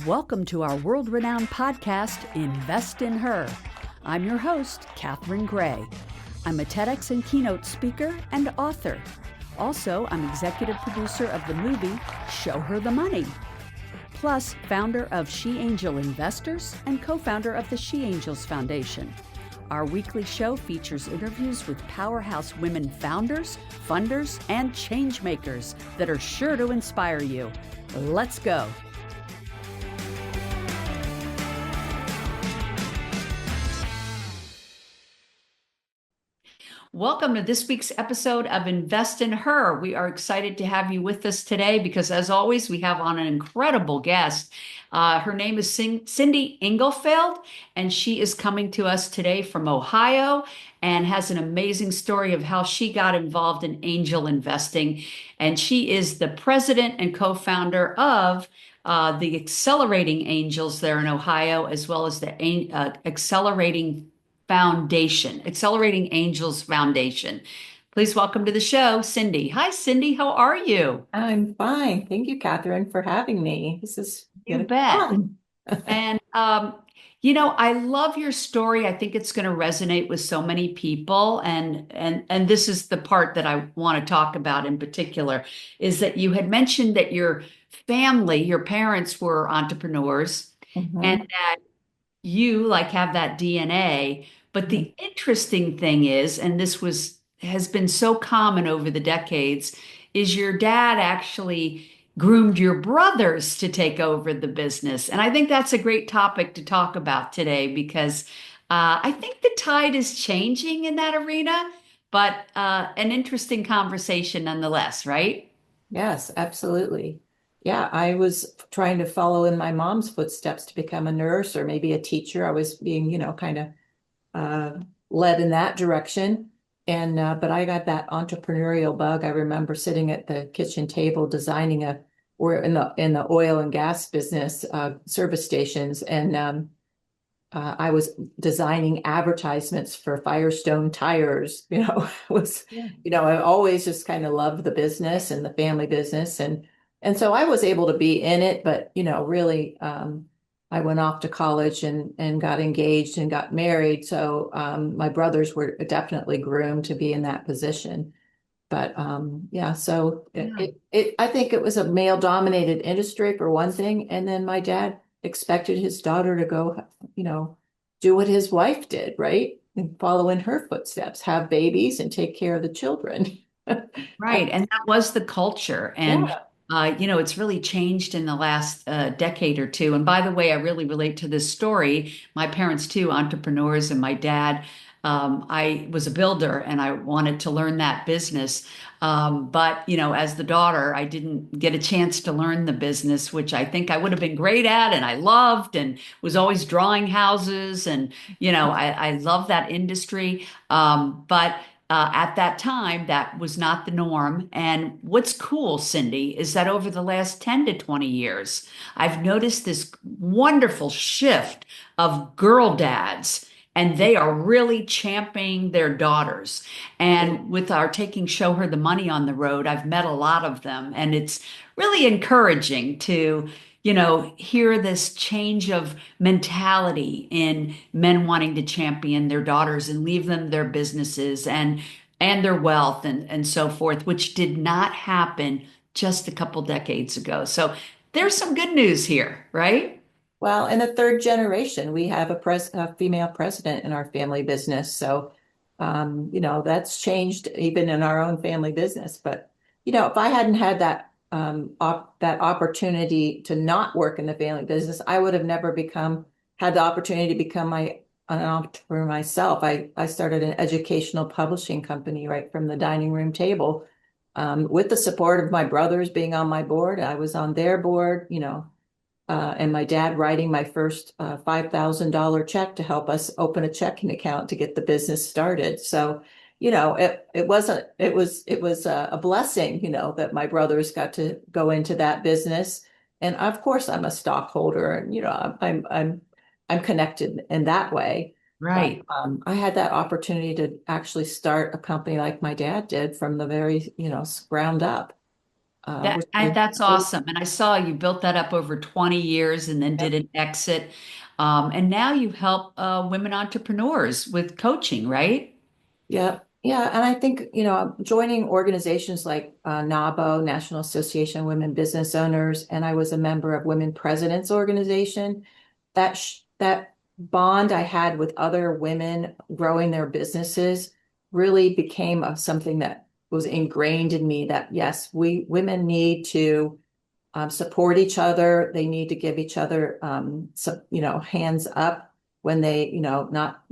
Welcome to our world-renowned podcast, Invest in Her. I'm your host, Catherine Gray. I'm a TEDx and keynote speaker and author. Also, I'm executive producer of the movie Show Her the Money. Plus, founder of She Angel Investors and co-founder of the She Angels Foundation. Our weekly show features interviews with powerhouse women founders, funders, and change makers that are sure to inspire you. Let's go. Welcome to this week's episode of Invest in Her. We are excited to have you with us today because, as always, we have on an incredible guest. Her name is Cindi Englefield, and she is coming to us today from Ohio and has an amazing story of how she got involved in angel investing. And she is the president and co-founder of the Accelerating Angels there in Ohio, as well as the Accelerating Angels Foundation. Please welcome to the show, Cindi. Hi, Cindi. How are you? I'm fine. Thank you, Catherine, for having me. This is You gonna be bet. fun. And, I love your story. I think it's going to resonate with so many people. And this is the part that I want to talk about in particular, is that you had mentioned that your family, your parents were entrepreneurs, and Mhm. that you like have that DNA. But the interesting thing is, and has been so common over the decades, is your dad actually groomed your brothers to take over the business. And I think that's a great topic to talk about today because I think the tide is changing in that arena, but an interesting conversation nonetheless, right? Yes, absolutely. Yeah, I was trying to follow in my mom's footsteps to become a nurse or maybe a teacher. I was being, kind of uh, led in that direction. And but I got that entrepreneurial bug. I remember sitting at the kitchen table designing we're in the oil and gas business, service stations, and I was designing advertisements for Firestone tires. Was, Yeah. I always just kind of loved the business and the family business, and so I was able to be in it. But really, I went off to college and got engaged and got married. So my brothers were definitely groomed to be in that position. But yeah, so Yeah. I think it was a male dominated industry for one thing. And then my dad expected his daughter to go, do what his wife did, right? And follow in her footsteps, have babies and take care of the children. Right. And that was the culture. And, Yeah. it's really changed in the last decade or two. And by the way, I really relate to this story. My parents, too, entrepreneurs, and my dad, I was a builder and I wanted to learn that business. But, as the daughter, I didn't get a chance to learn the business, which I think I would have been great at and I loved and was always drawing houses. And, I love that industry. But at that time, that was not the norm. And what's cool, Cindi, is that over the last 10 to 20 years, I've noticed this wonderful shift of girl dads, and they are really championing their daughters. And with our taking Show Her the Money on the road, I've met a lot of them, and it's really encouraging to hear this change of mentality in men wanting to champion their daughters and leave them their businesses and their wealth and so forth, which did not happen just a couple decades ago. So there's some good news here, right? Well, in the third generation, we have a female president in our family business. So, that's changed even in our own family business. But, if I hadn't had that opportunity to not work in the family business, I would have never had the opportunity to become an entrepreneur myself. I started an educational publishing company right from the dining room table, with the support of my brothers being on my board. I was on their board, and my dad writing my first $5,000 check to help us open a checking account to get the business started. So, it was a blessing, that my brothers got to go into that business. And of course, I'm a stockholder, and I'm connected in that way. But Right. I had that opportunity to actually start a company like my dad did from the very, ground up. which is That's awesome. And I saw you built that up over 20 years and then did yep. an exit. And now you help women entrepreneurs with coaching, right? Yeah, yeah, and I think joining organizations like NABO, National Association of Women Business Owners, and I was a member of Women Presidents Organization. That bond I had with other women growing their businesses really became something that was ingrained in me. That yes, we women need to support each other. They need to give each other, hands up when they, not,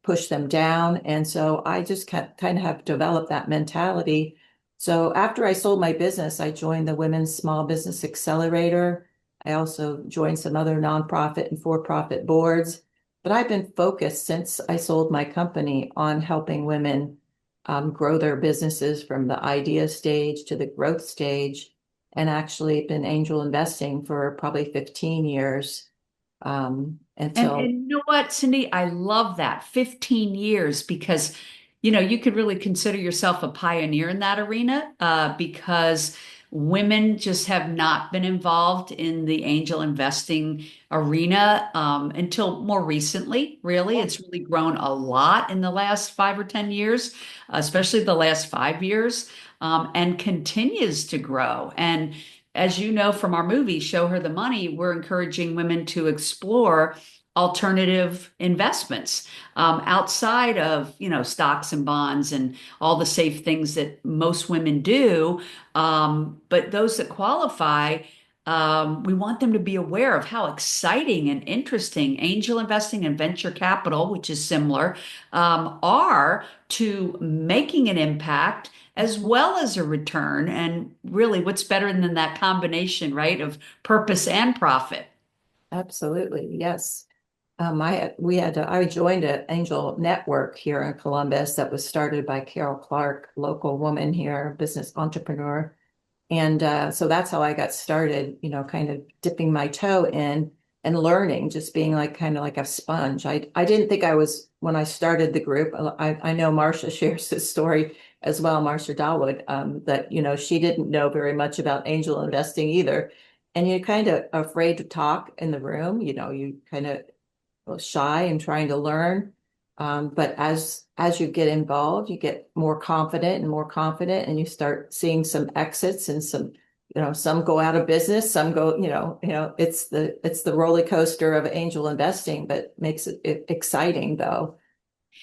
push them down. And so I just kind of have developed that mentality. So after I sold my business, I joined the Women's Small Business Accelerator. I also joined some other nonprofit and for-profit boards. But I've been focused since I sold my company on helping women grow their businesses from the idea stage to the growth stage, and actually been angel investing for probably 15 years. And you know what, Cindy? I love that 15 years because, you could really consider yourself a pioneer in that arena because women just have not been involved in the angel investing arena until more recently, really. It's really grown a lot in the last 5 or 10 years, especially the last 5 years, and continues to grow. And as you know from our movie, Show Her the Money, we're encouraging women to explore alternative investments outside of stocks and bonds and all the safe things that most women do, but those that qualify, we want them to be aware of how exciting and interesting angel investing and venture capital, which is similar, are to making an impact as well as a return. And really, what's better than that combination, right, of purpose and profit? Absolutely, yes. I joined an angel network here in Columbus that was started by Carol Clark, local woman here, business entrepreneur. And so that's how I got started, kind of dipping my toe in and learning, just being like kind of like a sponge. I didn't think I was when I started the group. I know Marcia shares this story as well, Marcia Dawood, that, she didn't know very much about angel investing either. And you're kind of afraid to talk in the room, you kind of shy and trying to learn. But as you get involved, you get more confident and more confident, and you start seeing some exits and some go out of business, some go, it's the roller coaster of angel investing, but makes it exciting though.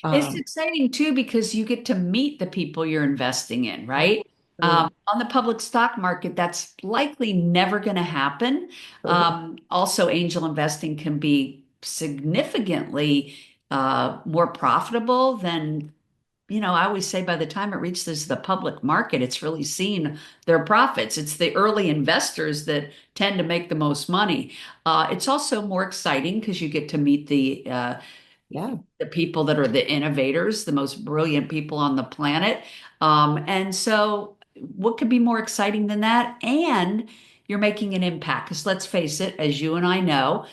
It's Um, exciting too because you get to meet the people you're investing in, right? Absolutely. On the public stock market, that's likely never going to happen. Also, angel investing can be significantly more profitable than, I always say by the time it reaches the public market, it's really seen their profits. It's the early investors that tend to make the most money. It's also more exciting because you get to meet Yeah. the people that are the innovators, the most brilliant people on the planet. And so, what could be more exciting than that? And you're making an impact. Because let's face it, as you and I know,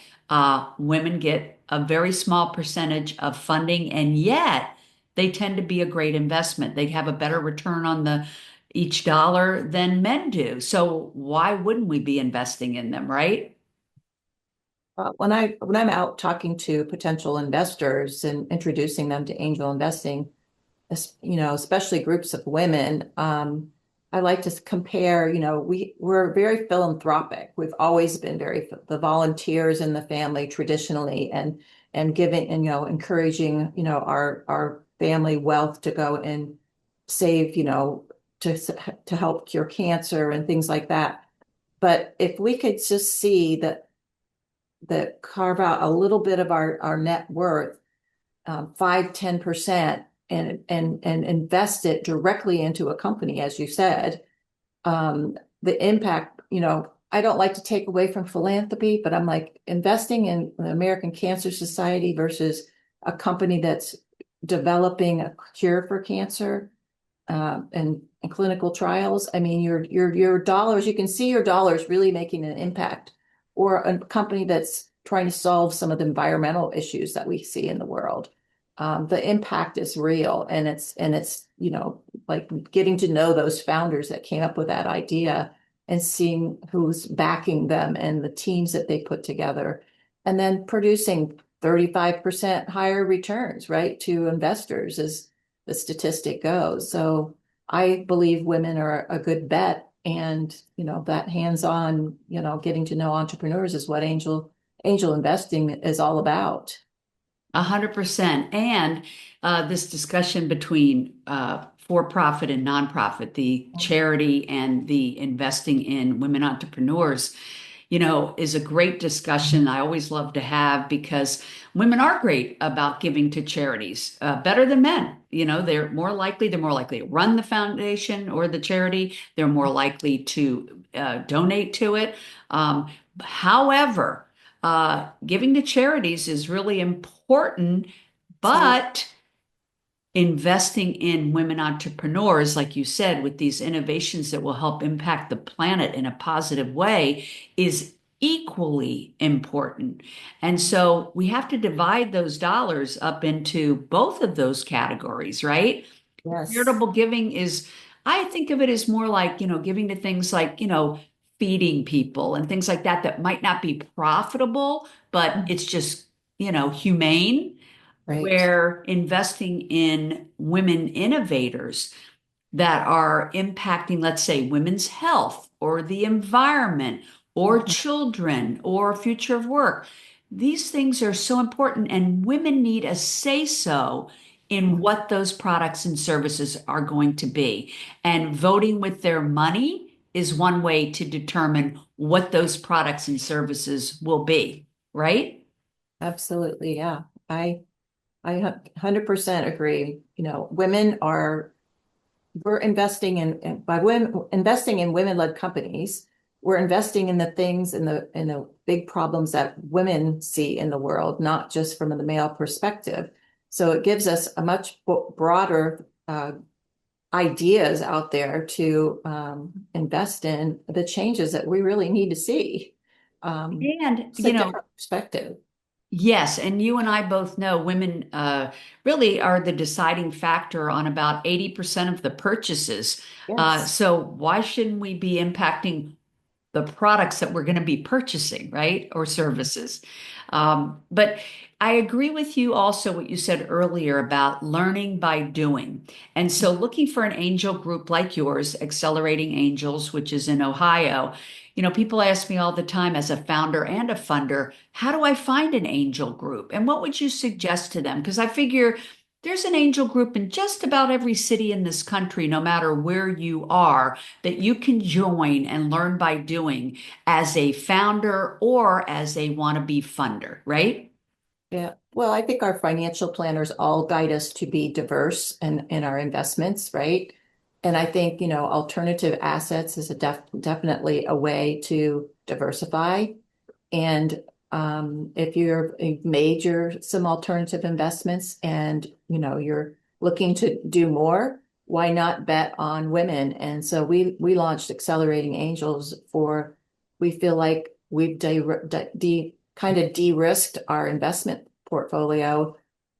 women get a very small percentage of funding, and yet they tend to be a great investment. They have a better return on the each dollar than men do. So why wouldn't we be investing in them, right? When I'm out talking to potential investors and introducing them to angel investing, especially groups of women, I like to compare, we're very philanthropic. We've always been the volunteers in the family traditionally, and giving and, encouraging, our family wealth to go and save, to, to help cure cancer and things like that. But if we could just see that carve out a little bit of our net worth, 5-10%, and invest it directly into a company, as you said, the impact, I don't like to take away from philanthropy, but I'm like investing in the American Cancer Society versus a company that's developing a cure for cancer, and clinical trials. I mean, your dollars, you can see your dollars really making an impact, or a company that's trying to solve some of the environmental issues that we see in the world. the impact is real, and it's like getting to know those founders that came up with that idea and seeing who's backing them and the teams that they put together, and then producing 35% higher returns, right, to investors as the statistic goes. So I believe women are a good bet, and that hands-on, getting to know entrepreneurs is what angel investing is all about. 100%. And this discussion between for-profit and nonprofit, the charity and the investing in women entrepreneurs, is a great discussion I always love to have because women are great about giving to charities, better than men. They're more likely to run the foundation or the charity. They're more likely to donate to it. However, giving to charities is really important, So but investing in women entrepreneurs, like you said, with these innovations that will help impact the planet in a positive way, is equally important. And so we have to divide those dollars up into both of those categories, right? yes, Charitable giving is, I think of it as more like, giving to things like, feeding people and things like that that might not be profitable, but it's just, humane, right. where investing in women innovators that are impacting, let's say, women's health or the environment or Mhm. children or future of work. These things are so important, and women need a say so in what those products and services are going to be. And voting with their money is one way to determine what those products and services will be, right? Absolutely, yeah. I 100% agree. Women are we're investing by women investing in women-led companies. We're investing in the things in the big problems that women see in the world, not just from the male perspective. So it gives us a much broader ideas out there to invest in the changes that we really need to see. And, It's a different perspective. yes, and you and I both know women really are the deciding factor on about 80% of the purchases. Yes. So why shouldn't we be impacting the products that we're going to be purchasing, right? Or services. But I agree with you also what you said earlier about learning by doing. And so looking for an angel group like yours, Accelerating Angels, which is in Ohio, people ask me all the time as a founder and a funder, how do I find an angel group? And what would you suggest to them? Because I figure there's an angel group in just about every city in this country, no matter where you are, that you can join and learn by doing as a founder or as a wannabe funder, right? Yeah. Well, I think our financial planners all guide us to be diverse in our investments, right? And I think, alternative assets is definitely a way to diversify. And if you've made some alternative investments and you're looking to do more, why not bet on women? And so we launched Accelerating Angels we feel like we've kind of de-risked our investment portfolio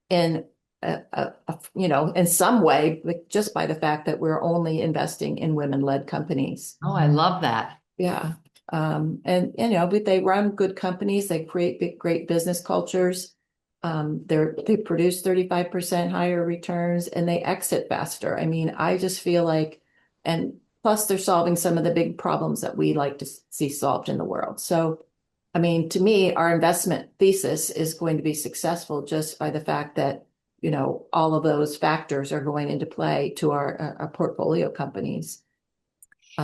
in in some way, like just by the fact that we're only investing in women-led companies. Oh, I love that. Yeah. And but they run good companies, they create great business cultures. They produce 35% higher returns and they exit faster. I mean, I just feel like, and plus they're solving some of the big problems that we like to see solved in the world. So, I mean, to me, our investment thesis is going to be successful just by the fact that, all of those factors are going into play to our portfolio companies.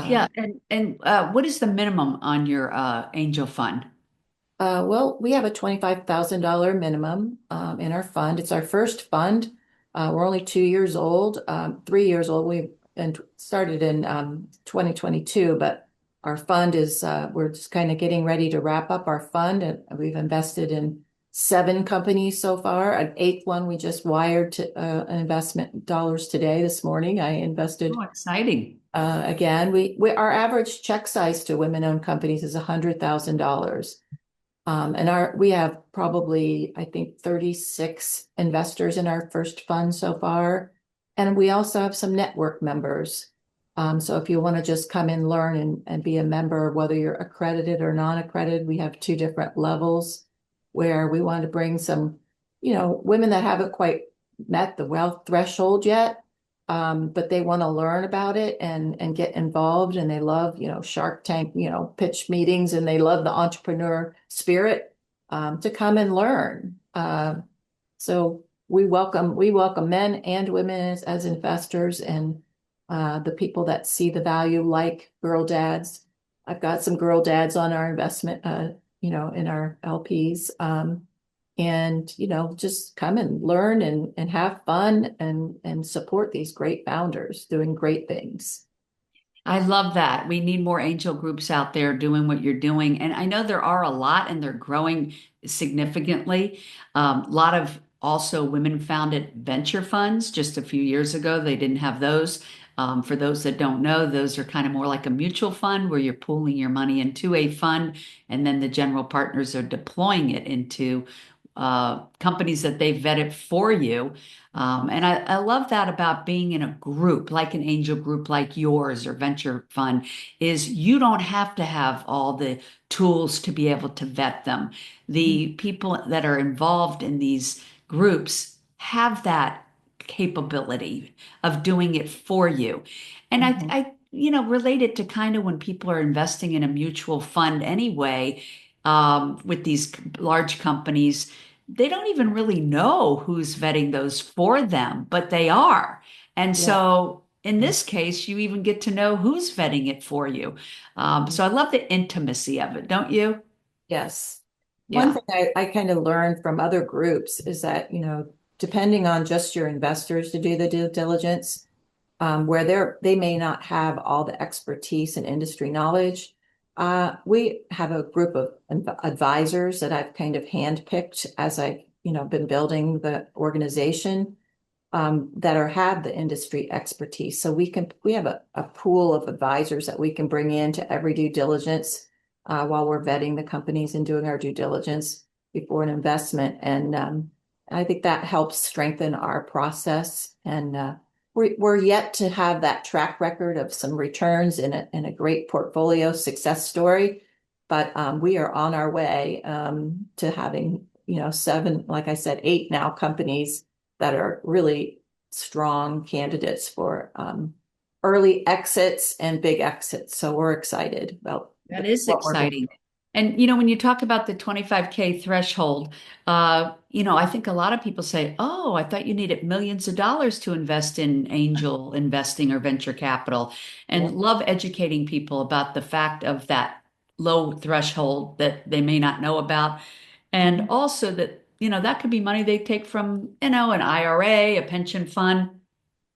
Yeah, Um, and what is the minimum on your angel fund? well, we have a $25,000 minimum in our fund. It's our first fund. We're only 2 years old, 3 years old. We started in 2022, but our fund is, we're just kind of getting ready to wrap up our fund. And we've invested in 7 companies so far. An eighth one we just wired to an investment dollars today, this morning. I Oh, invested exciting. again. Our average check size to women-owned companies is $100,000. We have probably, I think, 36 investors in our first fund so far. And we also have some network members. So if you want to just come and learn and be a member, whether you're accredited or non-accredited, we have two different levels where we want to bring some, women that haven't quite met the wealth threshold yet, but they want to learn about it and get involved, and they love, Shark Tank, pitch meetings, and they love the entrepreneur spirit, to come and learn. So we welcome men and women as investors, and the people that see the value, like girl dads. I've got some girl dads on our investment, in our LPs. And just come and learn and have fun and support these great founders doing great things. I love that. We need more angel groups out there doing what you're doing. And I know there are a lot and they're growing significantly. A lot of also women founded venture funds just a few years ago. They didn't have those. For those that don't know, those are kind of more like a mutual fund where you're pooling your money into a fund and then the general partners are deploying it into companies that they've vetted for you. And I love that about being in a group, like an angel group like yours or venture fund, is you don't have to have all the tools to be able to vet them. The people that are involved in these groups have that capability of doing it for you. And Mhm. relate it to kind of when people are investing in a mutual fund anyway, with these large companies, they don't even really know who's vetting those for them, but they are. And Yeah. so in this case, you even get to know who's vetting it for you. So I love the intimacy of it, don't you? Yes. One Yeah. thing I kind of learned from other groups is that, depending on just your investors to do the due diligence, where they may not have all the expertise and industry knowledge. We have a group of advisors that I've kind of handpicked as I've, been building the organization, that have the industry expertise. So we have a pool of advisors that we can bring into every due diligence, while we're vetting the companies and doing our due diligence before an investment. And I think that helps strengthen our process. And we're yet to have that track record of some returns in a great portfolio success story. But we are on our way, to having, seven, like I said, eight now companies that are really strong candidates for, early exits and big exits. So we're excited about That is what we're doing. exciting. And when you talk about the 25K threshold, I think a lot of people say, "Oh, I thought you needed millions of dollars to invest in angel investing or venture capital." Yeah. And love educating people about the fact of that low threshold that they may not know about. And also that, that could be money they take from, an IRA, a pension fund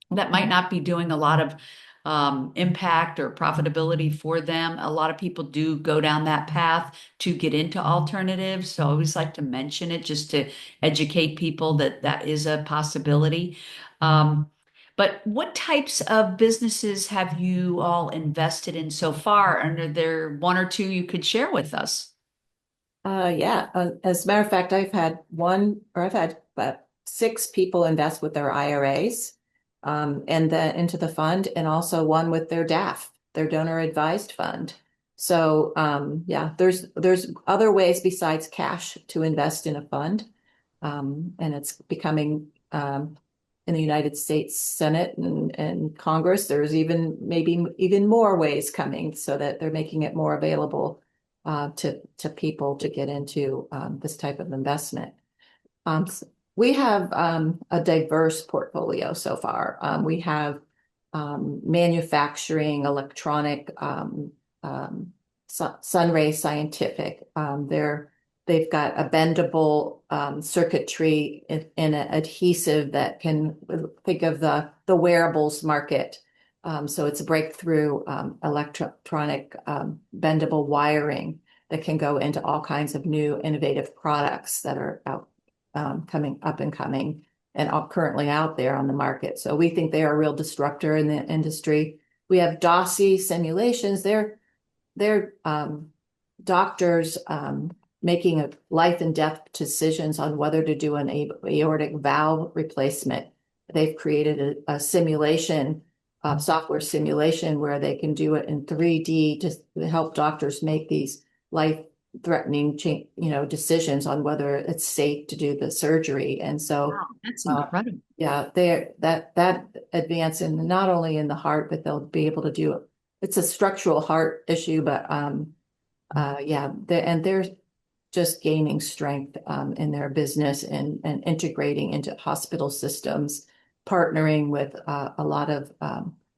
that might not be doing a lot of impact or profitability for them. A lot of people do go down that path to get into alternatives. So I always like to mention it just to educate people that that is a possibility. Um, but what types of businesses have you all invested in so far? And are there one or two you could share with us? Yeah. As a matter of fact, I've had about six people invest with their IRAs, and then into the fund, and also one with their DAF, their donor advised fund. So, yeah, there's other ways besides cash to invest in a fund. And it's becoming, in the United States Senate and Congress, there's even maybe even more ways coming, so that they're making it more available, to people to get into, this type of investment. We have, a diverse portfolio so far. We have, manufacturing, electronic, Sunray Scientific. They've got a bendable, circuitry in an adhesive that can think of the wearables market. So it's a breakthrough, electronic, bendable wiring that can go into all kinds of new innovative products that are out, coming up and coming and are currently out there on the market. So we think they are a real disruptor in the industry. We have DOSI simulations. They're doctors, making a life and death decisions on whether to do an aortic valve replacement. They've created a simulation, software simulation where they can do it in 3D to help doctors make these life-threatening, decisions on whether it's safe to do the surgery. And so, Wow, that's uh, incredible. yeah, that advance in not only in the heart, but they'll be able to do it. It's a structural heart issue, but yeah, and they're just gaining strength in their business and integrating into hospital systems, partnering with a lot of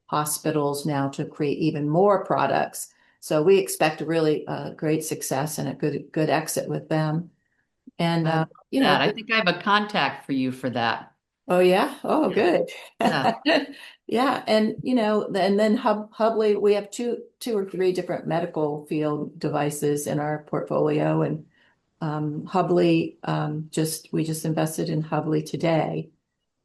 hospitals now to create even more products. So we expect a really great success and a good exit with them. And I love you know, that. I think I have a contact for you for that. oh yeah, oh Yeah. good. Yeah. Yeah, and and then Hubly, we have two or three different medical field devices in our portfolio, and Hubly, we just invested in Hubly today.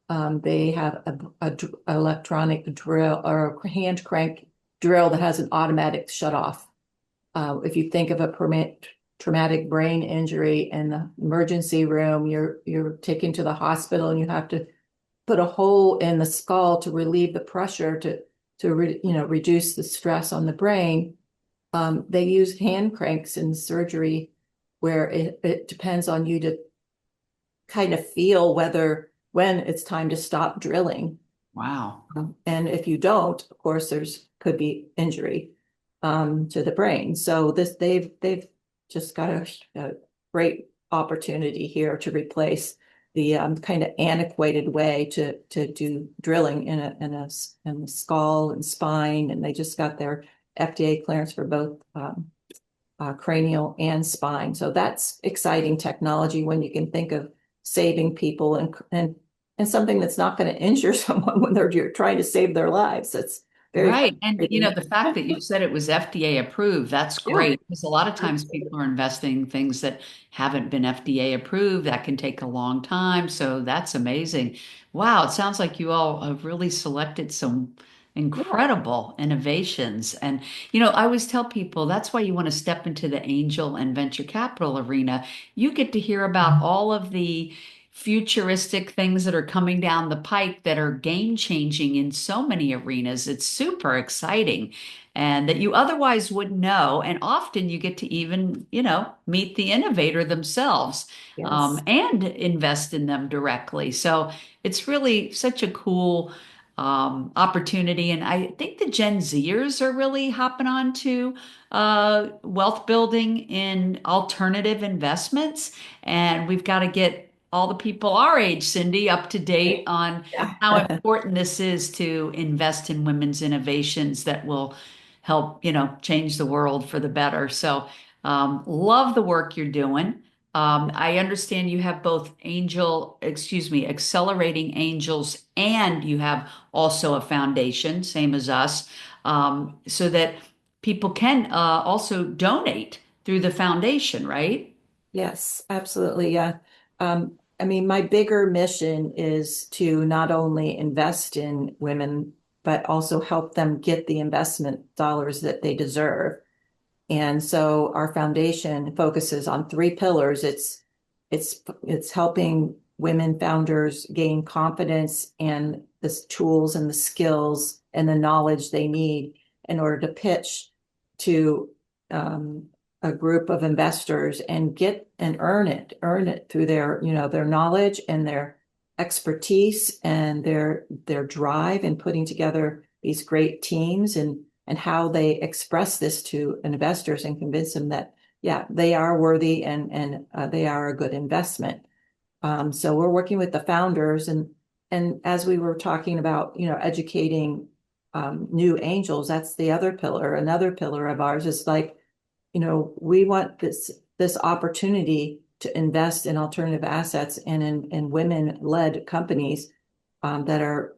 They have a electronic drill or a hand crank drill that has an automatic shut off. If you think of a traumatic brain injury in the emergency room, you're taken to the hospital and you have to put a hole in the skull to relieve the pressure to reduce the stress on the brain. They use hand cranks in surgery where it depends on you to kind of feel when it's time to stop drilling. Wow. And if you don't, of course, could be injury to the brain. So they've just got a great opportunity here to replace the kind of antiquated way to do drilling in the skull and spine, and they just got their FDA clearance for both cranial and spine. So that's exciting technology when you can think of saving people and something that's not going to injure someone when you're trying to save their lives. That's very Right. And frustrating. the fact that you said it was FDA approved, that's Yeah. great because a lot of times people are investing in things that haven't been FDA approved. That can take a long time. So that's amazing. Wow, it sounds like you all have really selected some Yeah. incredible innovations. And I always tell people that's why you want to step into the angel and venture capital arena. You get to hear about all of the futuristic things that are coming down the pike that are game changing in so many arenas. It's super exciting and that you otherwise wouldn't know. And often you get to even, meet the innovator themselves Yes. and invest in them directly. So it's really such a cool opportunity. And I think the Gen Zers are really hopping on to wealth building in alternative investments. And we've got to get all the people our age, Cindy, up to date on Yeah. how important this is to invest in women's innovations that will help, change the world for the better. So, love the work you're doing. I understand you have both accelerating angels, and you have also a foundation, same as us, so that people can also donate through the foundation, right? Yes, absolutely. Yeah. I mean, my bigger mission is to not only invest in women, but also help them get the investment dollars that they deserve. And so our foundation focuses on three pillars. It's helping women founders gain confidence and the tools and the skills and the knowledge they need in order to pitch to a group of investors and get and earn it through their knowledge and their expertise and their drive in putting together these great teams and how they express this to investors and convince them that, yeah, they are worthy and they are a good investment. So we're working with the founders and as we were talking about, educating new angels, that's the other pillar. Another pillar of ours is like, we want this opportunity to invest in alternative assets and in women-led companies that are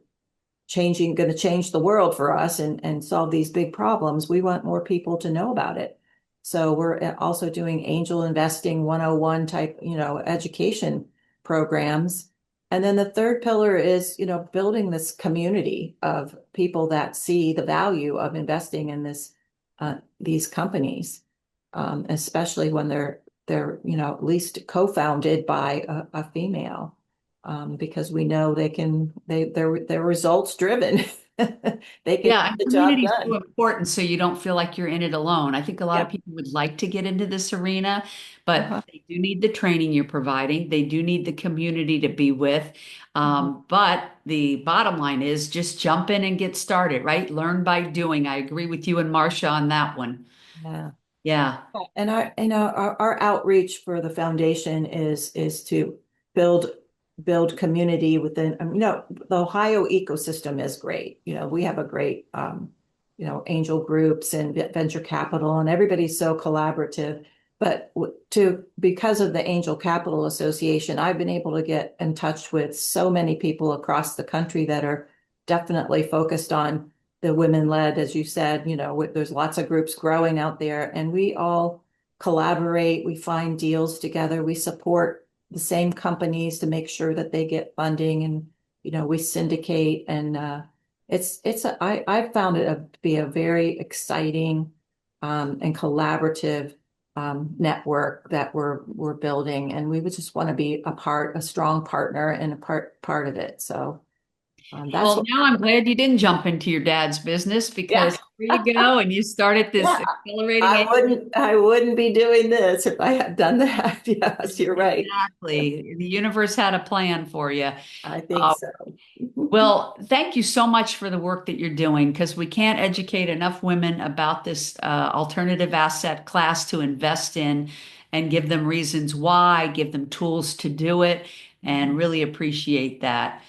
going to change the world for us and solve these big problems. We want more people to know about it. So we're also doing angel investing 101 type, education programs. And then the third pillar is, building this community of people that see the value of investing in these companies, especially when they're, at least co-founded by a female, because we know they're results driven. They can Yeah, get and the job community is so done. important so you don't feel like you're in it alone. I think a lot of Yep. people would like to get into this arena, but Uh-huh. they do need the training you're providing. They do need the community to be with. Mhm. But the bottom line is just jump in and get started, right? Learn by doing. I agree with you and Marcia on that one. Yeah. Yeah. And our outreach for the foundation is to build build community within, the Ohio ecosystem is great. We have a great, angel groups and venture capital, and everybody's so collaborative. But to because of the Angel Capital Association, I've been able to get in touch with so many people across the country that are definitely focused on the women led, as you said. There's lots of groups growing out there, and we all collaborate. We find deals together. We support the same companies to make sure that they get funding, and we syndicate. And I found it to be a very exciting, and collaborative, network that we're building, and we would just want to be a strong partner and a part of it. So, that's Well, what. now I'm glad you didn't jump into your dad's business Yeah. because here you go and you started this Yeah, accelerating I it. wouldn't be doing this if I had done that. Yes, you're right. Exactly. The universe had a plan for you. I think so. Well, thank you so much for the work that you're doing because we can't educate enough women about this alternative asset class to invest in and give them reasons why, give them tools to do it, and really appreciate that.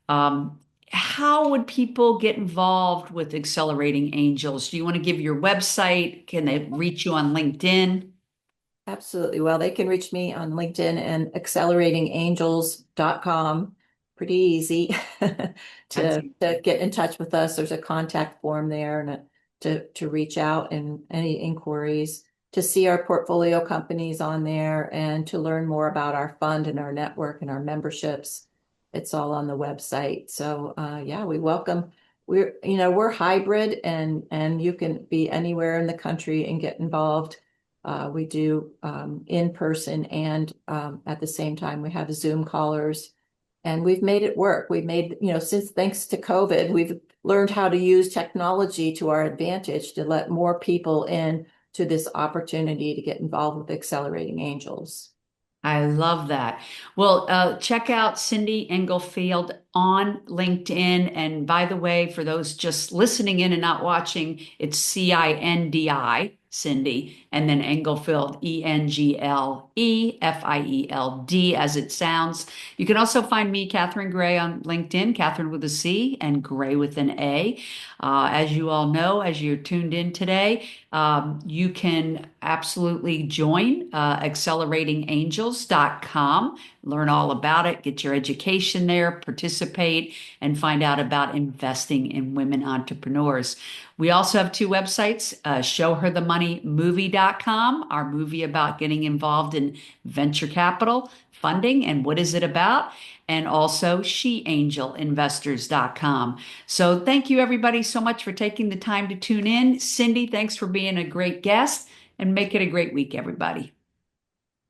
Um, how would people get involved with Accelerating Angels? Do you want to give your website? Can they reach you on LinkedIn? Absolutely. Well, they can reach me on LinkedIn and acceleratingangels.com. Pretty easy That's to get in touch with us. There's a contact form there, and to reach out and any inquiries, to see our portfolio companies on there, and to learn more about our fund and our network and our memberships. It's all on the website. So, yeah, we're hybrid, and you can be anywhere in the country and get involved. We do, in person, and, at the same time, we have Zoom callers, and we've made it work. We've made, since thanks to COVID, we've learned how to use technology to our advantage to let more people in to this opportunity to get involved with Accelerating Angels. I love that. Well, check out Cindi Englefield on LinkedIn. And by the way, for those just listening in and not watching, it's Cindi, Cindy, and then Englefield, Englefield, as it sounds. You can also find me, Catherine Gray, on LinkedIn, Catherine with a C and Gray with an A. As you all know, as you're tuned in today, you can absolutely join acceleratingangels.com, learn all about it, get your education there, participate, and find out about investing in women entrepreneurs. We also have two websites, showherthemoneymovie.com, our movie about getting involved in venture capital funding and what is it about, and also sheangelinvestors.com. So thank you everybody so much for taking the time to tune in. Cindi, thanks for being a great guest and make it a great week, everybody.